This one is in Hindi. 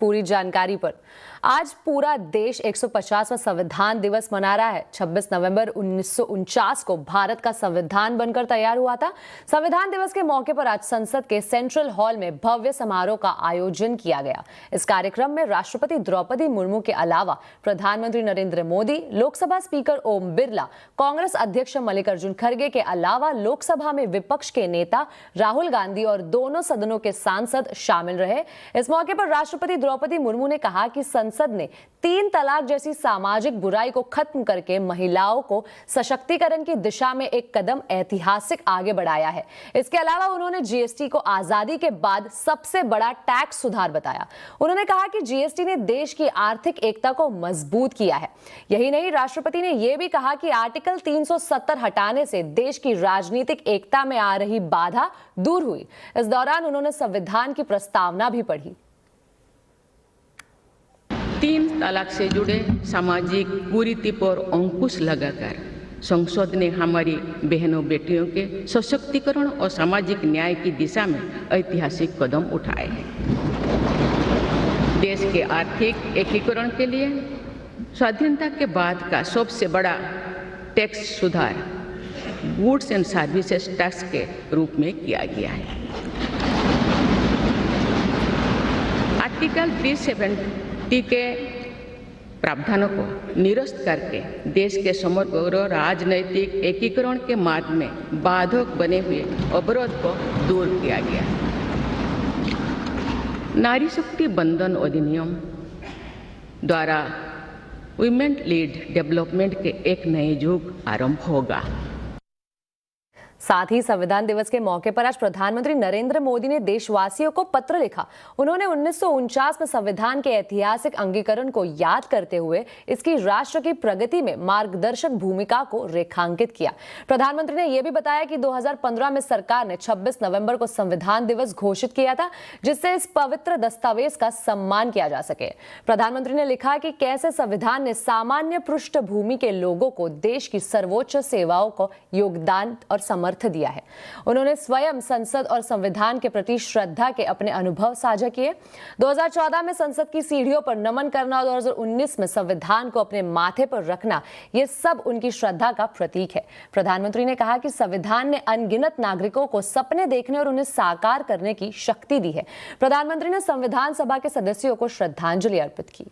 पूरी जानकारी पर। आज पूरा देश 150वां संविधान दिवस मना रहा है। 26 नवंबर 1949 को भारत का संविधान बनकर तैयार हुआ था। संविधान दिवस के मौके पर आज संसद के सेंट्रल हॉल में भव्य समारोह का आयोजन किया गया। इस कार्यक्रम में राष्ट्रपति द्रौपदी मुर्मू के अलावा प्रधानमंत्री नरेंद्र मोदी, लोकसभा स्पीकर ओम बिरला, कांग्रेस अध्यक्ष मल्लिकार्जुन खड़गे के अलावा लोकसभा में विपक्ष के नेता राहुल गांधी और दोनों सदनों के सांसद शामिल रहे। इस मौके पर राष्ट्रपति द्रौपदी मुर्मू ने कहा कि संसद ने 3 तलाक जैसी सामाजिक बुराई को खत्म करके महिलाओं को सशक्तिकरण की दिशा में एक कदम ऐतिहासिक आगे बढ़ाया है। इसके अलावा उन्होंने जीएसटी को आजादी के बाद सबसे बड़ा टैक्स सुधार बताया। उन्होंने कहा कि जीएसटी ने देश की आर्थिक एकता को मजबूत किया है। यही नहीं, राष्ट्रपति ने यह भी कहा कि आर्टिकल 370 हटाने से देश की राजनीतिक एकता में आ रही बाधा दूर हुई। इस दौरान उन्होंने संविधान की प्रस्तावना भी पढ़ी। 3 तलाक से जुड़े सामाजिक कुरीति पर अंकुश लगाकर संसद ने हमारी बहनों बेटियों के सशक्तिकरण और सामाजिक न्याय की दिशा में ऐतिहासिक कदम उठाए हैं। देश के आर्थिक एकीकरण के लिए स्वाधीनता के बाद का सबसे बड़ा टैक्स सुधार गुड्स एंड सर्विसेज टैक्स के रूप में किया गया है। आर्टिकल 370 के प्रावधानों को निरस्त करके देश के समग्र राजनैतिक एकीकरण के मार्ग में बाधक बने हुए अवरोध को दूर किया गया। नारी शक्ति बंधन अधिनियम द्वारा वुमेन लीड डेवलपमेंट के एक नए युग आरंभ होगा। साथ ही संविधान दिवस के मौके पर आज प्रधानमंत्री नरेंद्र मोदी ने देशवासियों को पत्र लिखा। उन्होंने 1949 में संविधान के ऐतिहासिक अंगीकरण को याद करते हुए इसकी राष्ट्र की प्रगति में मार्गदर्शक भूमिका को रेखांकित किया। प्रधानमंत्री ने यह भी बताया कि 2015 में सरकार ने 26 नवंबर को संविधान दिवस घोषित किया था, जिससे इस पवित्र दस्तावेज का सम्मान किया जा सके। प्रधानमंत्री ने लिखा कि कैसे संविधान ने सामान्य पृष्ठभूमि के लोगों को देश की सर्वोच्च सेवाओं को योगदान और समर्थन दिया है। उन्होंने स्वयं संसद और संविधान के प्रति श्रद्धा के अपने अनुभव साझा किए। 2014 में संसद की सीढ़ियों पर नमन करना और 2019 में संविधान को अपने माथे पर रखना, ये सब उनकी श्रद्धा का प्रतीक है। प्रधानमंत्री ने कहा कि संविधान ने अनगिनत नागरिकों को सपने देखने और उन्हें साकार करने की शक्ति दी है। प्रधानमंत्री ने संविधान सभा के सदस्यों को श्रद्धांजलि अर्पित की।